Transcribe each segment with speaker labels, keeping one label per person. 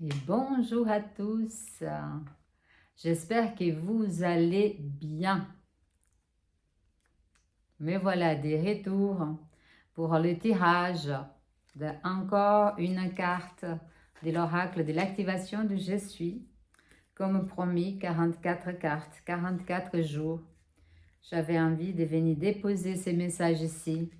Speaker 1: Et bonjour à tous. J'espère que vous allez bien. Me voilà des retours pour le tirage de encore une carte de l'oracle de l'activation de Je suis. Comme promis, 44 cartes, 44 jours. J'avais envie de venir déposer ces messages ici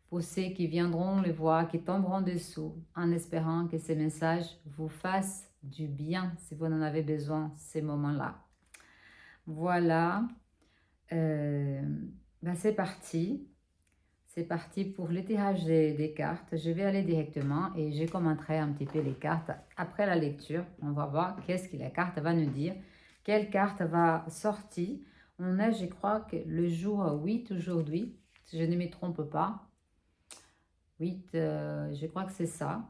Speaker 1: pour ceux qui viendront les voir, qui tomberont dessous, en espérant que ces messages vous fassent du bien si vous en avez besoin ces moments-là. Voilà, c'est parti. C'est parti pour le tirage des cartes. Je vais aller directement et je commenterai un petit peu les cartes après la lecture. On va voir qu'est-ce que la carte va nous dire. Quelle carte va sortir. On est, je crois, que le jour 8 aujourd'hui, si je ne me trompe pas. 8, je crois que c'est ça.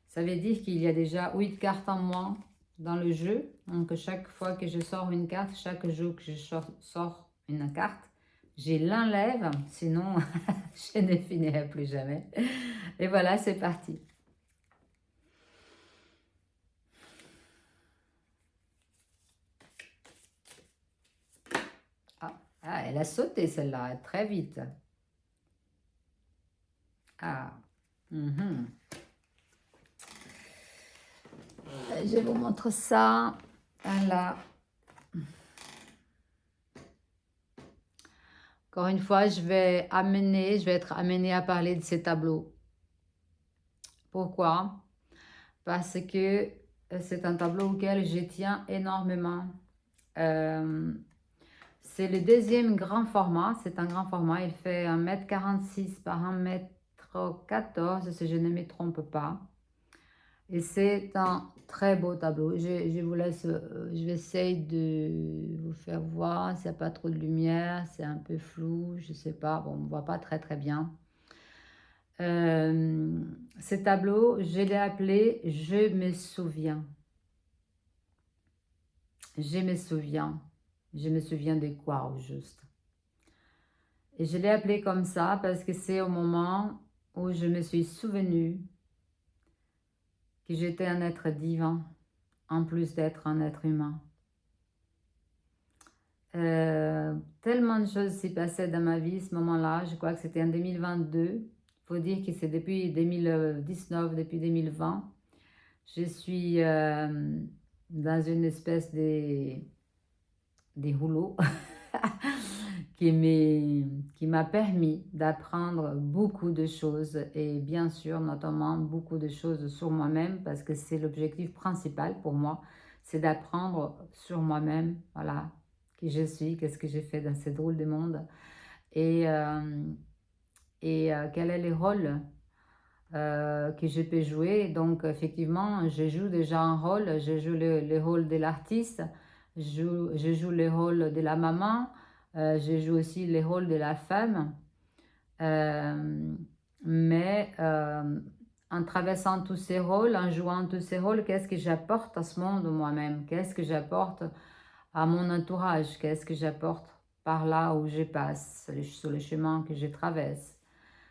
Speaker 1: Ça veut dire qu'il y a déjà 8 cartes en moins dans le jeu. Donc, chaque fois que je sors une carte, chaque jour que je sors une carte, je l'enlève. Sinon, je ne finirai plus jamais. Et voilà, c'est parti. Ah, elle a sauté celle-là, très vite. Ah. Je vous montre ça. Voilà. Encore une fois, je vais être amenée à parler de ces tableaux. Pourquoi? Parce que c'est un tableau auquel je tiens énormément. C'est le deuxième grand format. C'est un grand format. Il fait 1,46 m par 1,14 m, si je ne me trompe pas. Et c'est un très beau tableau. Je vous laisse, je vais essayer de vous faire voir. S'il n'y a pas trop de lumière, c'est un peu flou, je ne sais pas. Bon, on ne voit pas très très bien. Ce tableau, je l'ai appelé « Je me souviens ». Je me souviens. Je me souviens de quoi au juste? Et je l'ai appelé comme ça parce que c'est au moment où je me suis souvenu que j'étais un être divin, en plus d'être un être humain. Tellement de choses s'y passaient dans ma vie ce moment-là. Je crois que c'était en 2022. Il faut dire que c'est depuis 2019, depuis 2020. Je suis dans une espèce de rouleau qui m'a permis d'apprendre beaucoup de choses et bien sûr notamment beaucoup de choses sur moi-même parce que c'est l'objectif principal pour moi, c'est d'apprendre sur moi-même, voilà, qui je suis, qu'est-ce que j'ai fait dans ce drôle de monde et quel est le rôle que je peux jouer. Donc effectivement, je joue déjà un rôle, je joue le rôle de l'artiste, je joue le rôle de la maman, je joue aussi le rôle de la femme, mais en traversant tous ces rôles, en jouant tous ces rôles, qu'est-ce que j'apporte à ce monde moi-même? Qu'est-ce que j'apporte à mon entourage? Qu'est-ce que j'apporte par là où je passe, sur le chemin que je traverse?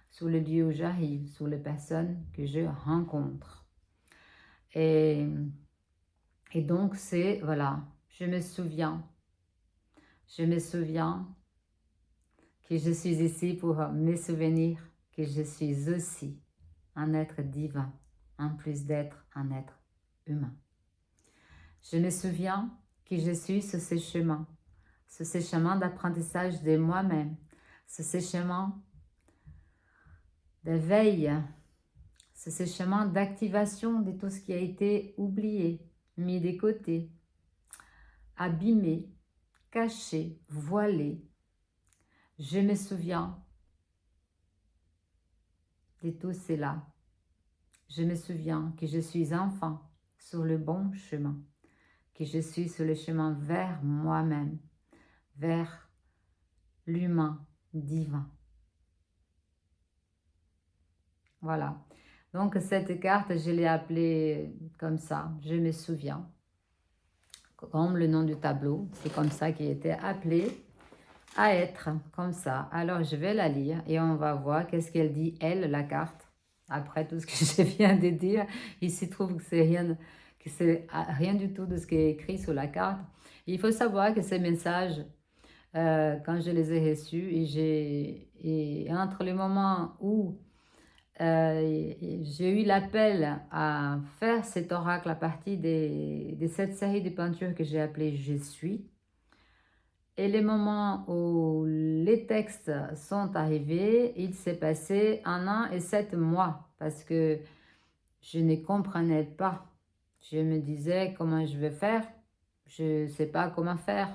Speaker 1: Sur le lieu où j'arrive, sur les personnes que je rencontre. Et donc c'est, voilà, je me souviens que je suis ici pour me souvenir que je suis aussi un être divin, en plus d'être un être humain. Je me souviens que je suis sur ce chemin d'apprentissage de moi-même, sur ce chemin de veille, c'est ce chemin d'activation de tout ce qui a été oublié, mis de côté, abîmé, caché, voilé. Je me souviens de tout cela. Je me souviens que je suis enfant sur le bon chemin, que je suis sur le chemin vers moi-même, vers l'humain divin. Voilà. Donc cette carte, je l'ai appelée comme ça, je me souviens. Comme le nom du tableau, c'est comme ça qu'il était appelé à être, comme ça. Alors je vais la lire et on va voir qu'est-ce qu'elle dit, elle, la carte. Après tout ce que je viens de dire, il se trouve que c'est rien du tout de ce qui est écrit sur la carte. Il faut savoir que ces messages, quand je les ai reçus, et entre le moment où j'ai eu l'appel à faire cet oracle à partir de cette série de peintures que j'ai appelée Je suis, et les moments où les textes sont arrivés, il s'est passé 1 an et 7 mois parce que je ne comprenais pas. Je me disais comment je vais faire, je ne sais pas comment faire.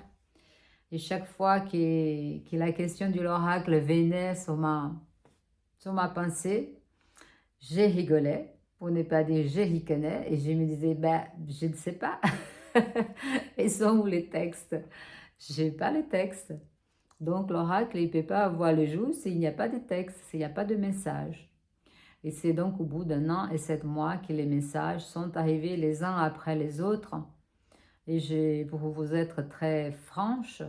Speaker 1: Et chaque fois que la question de l'oracle venait sur ma pensée, je rigolais, pour ne pas dire je ricanais, et je me disais, ben, je ne sais pas. Et sont où les textes? Je n'ai pas les textes. Donc l'oracle, il ne peut pas avoir le jour s'il n'y a pas de texte, s'il n'y a pas de message. Et c'est donc au bout d'1 an et 7 mois que les messages sont arrivés les uns après les autres. Et pour vous être très franche,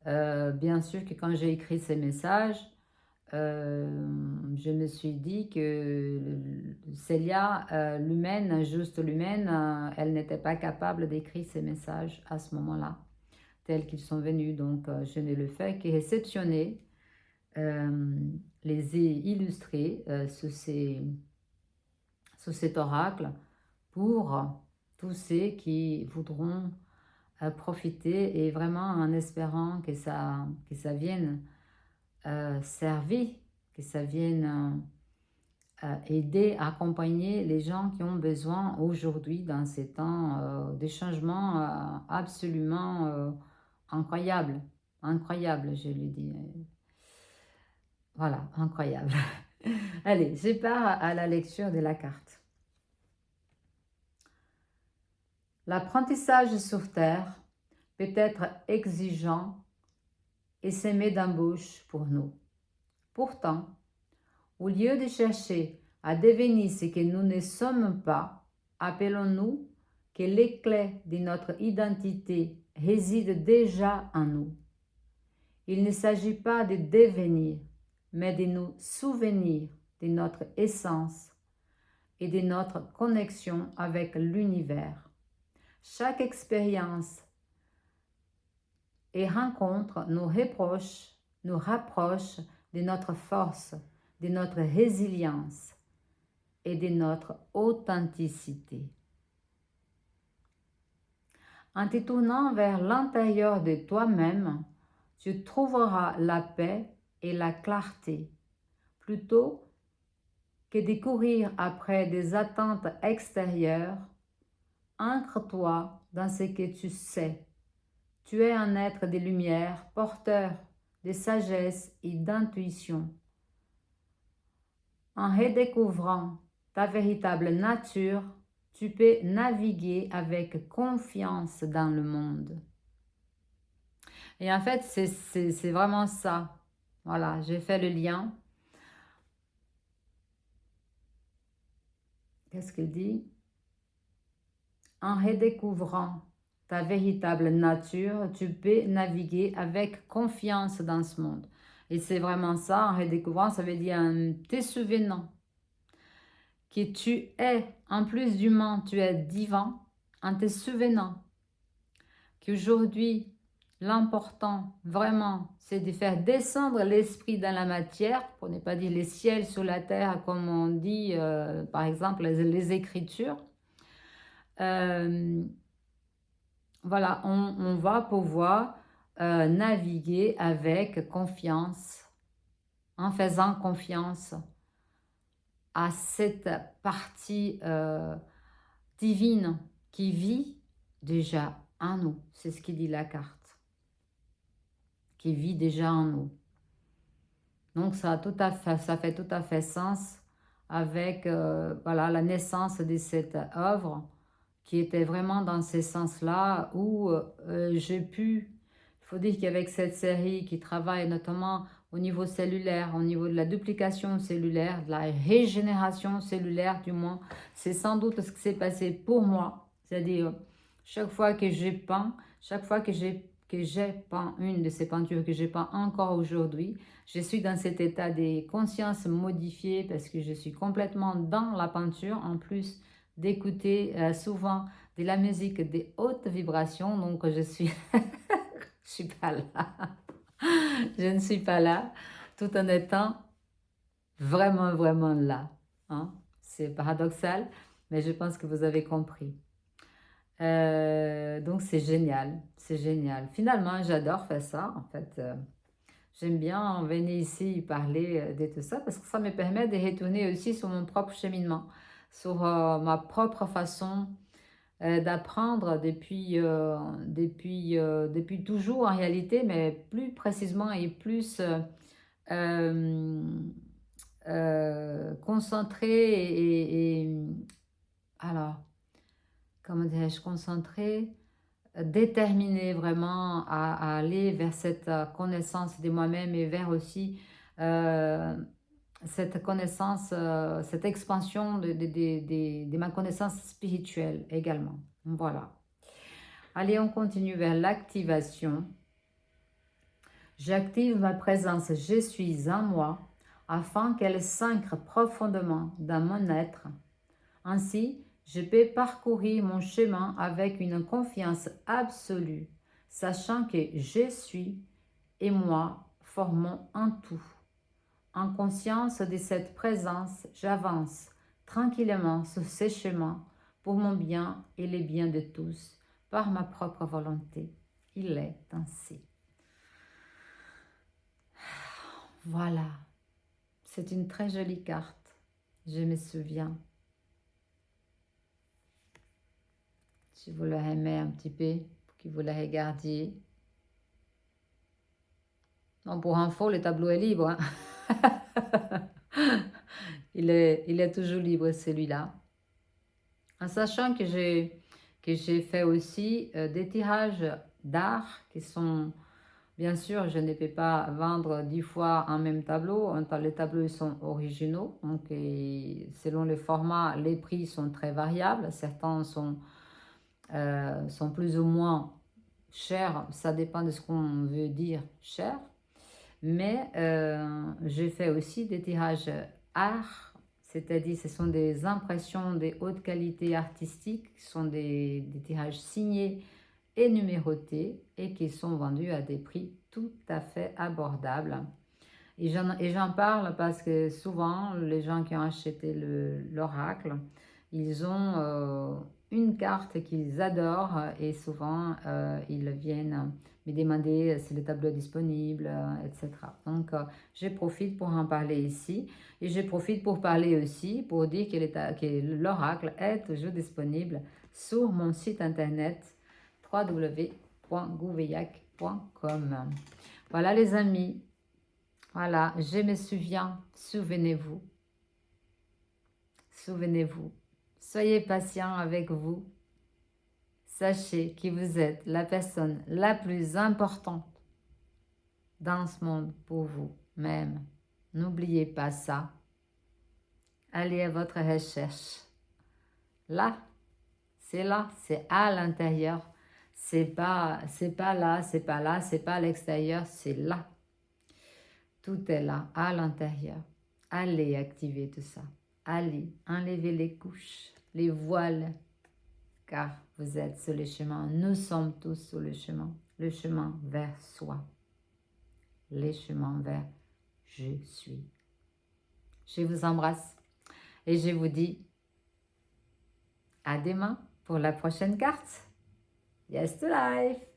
Speaker 1: bien sûr que quand j'ai écrit ces messages, je me suis dit que Célia, l'humaine, juste l'humaine, elle n'était pas capable d'écrire ces messages à ce moment-là, tels qu'ils sont venus. Donc, je ne le fais que réceptionner, les illustrer sous cet oracle pour tous ceux qui voudront profiter, et vraiment en espérant que ça vienne servir, que ça vienne aider, accompagner les gens qui ont besoin aujourd'hui dans ces temps de changements absolument incroyables. Incroyable, je lui dis. Voilà, incroyable. Allez, je pars à la lecture de la carte. L'apprentissage sur Terre peut être exigeant et semé d'embûches pour nous. Pourtant, au lieu de chercher à devenir ce que nous ne sommes pas, appelons-nous que les clés de notre identité résident déjà en nous. Il ne s'agit pas de devenir, mais de nous souvenir de notre essence et de notre connexion avec l'univers. Chaque expérience et rencontre nous rapproche de notre force, de notre résilience et de notre authenticité. En te tournant vers l'intérieur de toi-même, tu trouveras la paix et la clarté, plutôt que de courir après des attentes extérieures. Ancre-toi dans ce que tu sais. Tu es un être de lumière, porteur de sagesse et d'intuition. En redécouvrant ta véritable nature, tu peux naviguer avec confiance dans le monde. Et en fait, c'est vraiment ça. Voilà, j'ai fait le lien. Qu'est-ce qu'il dit? En redécouvrant ta véritable nature, tu peux naviguer avec confiance dans ce monde. Et c'est vraiment ça, en redécouvrant, ça veut dire en te souvenant que tu es, en plus d'humain, tu es divin, en te souvenant qu'aujourd'hui, l'important, vraiment, c'est de faire descendre l'esprit dans la matière, pour ne pas dire les ciels sur la terre, comme on dit, par exemple, les Écritures. Voilà, on va pouvoir naviguer avec confiance, en faisant confiance à cette partie divine qui vit déjà en nous. C'est ce qui dit la carte. Qui vit déjà en nous. Donc ça fait tout à fait sens avec voilà, la naissance de cette œuvre, qui était vraiment dans ce sens-là, où j'ai pu, il faut dire qu'avec cette série qui travaille notamment au niveau cellulaire, au niveau de la duplication cellulaire, de la régénération cellulaire du moins, c'est sans doute ce qui s'est passé pour moi. C'est-à-dire, chaque fois que j'ai peint, chaque fois que j'ai peint une de ces peintures que j'ai peint encore aujourd'hui, je suis dans cet état de conscience modifié parce que je suis complètement dans la peinture, en plus d'écouter souvent de la musique de haute vibration. Donc, je suis, je suis pas là. Je ne suis pas là tout en étant vraiment, vraiment là. Hein? C'est paradoxal, mais je pense que vous avez compris. Donc c'est génial, c'est génial. Finalement, j'adore faire ça. En fait, j'aime bien venir ici parler de tout ça parce que ça me permet de retourner aussi sur mon propre cheminement, sur ma propre façon d'apprendre depuis toujours en réalité, mais plus précisément et plus euh, concentré alors, comment dirais-je, concentré, déterminé vraiment à aller vers cette connaissance de moi-même et vers aussi euh, cette connaissance, cette expansion de ma connaissance spirituelle également. Voilà. Allez, on continue vers l'activation. J'active ma présence je suis en moi afin qu'elle s'ancre profondément dans mon être. Ainsi, je peux parcourir mon chemin avec une confiance absolue, sachant que je suis et moi formons un tout. En conscience de cette présence, j'avance tranquillement sur ce chemin pour mon bien et les biens de tous, par ma propre volonté. Il est ainsi. Voilà, c'est une très jolie carte. Je me souviens. Si vous la aimez un petit peu, pour que vous la regardiez. Non, pour info, le tableau est libre. Hein. il est toujours libre, celui-là. En sachant que j'ai fait aussi des tirages d'art qui sont... Bien sûr, je ne peux pas vendre 10 fois un même tableau. Les tableaux sont originaux. Donc, selon le format, les prix sont très variables. Certains sont plus ou moins chers. Ça dépend de ce qu'on veut dire cher. Mais j'ai fait aussi des tirages art, c'est-à-dire ce sont des impressions de haute qualité artistique, ce sont des tirages signés et numérotés et qui sont vendus à des prix tout à fait abordables. Et j'en parle parce que souvent, les gens qui ont acheté l'oracle, ils ont une carte qu'ils adorent et souvent, ils viennent me demander si le tableau est disponible, etc. Donc, je profite pour en parler ici et je profite pour parler aussi, pour dire que l'oracle est toujours disponible sur mon site internet www.gouveillac.com. Voilà les amis. Voilà, je me souviens, souvenez-vous, souvenez-vous, soyez patient avec vous, sachez que vous êtes la personne la plus importante dans ce monde pour vous-même. N'oubliez pas ça, allez à votre recherche. Là, c'est à l'intérieur, c'est pas là, c'est pas là, c'est pas à l'extérieur, c'est là. Tout est là, à l'intérieur. Allez activer tout ça. Allez, enlevez les couches, les voiles, car vous êtes sur le chemin. Nous sommes tous sur le chemin vers soi, le chemin vers je suis. Je vous embrasse et je vous dis à demain pour la prochaine carte. Yes to life!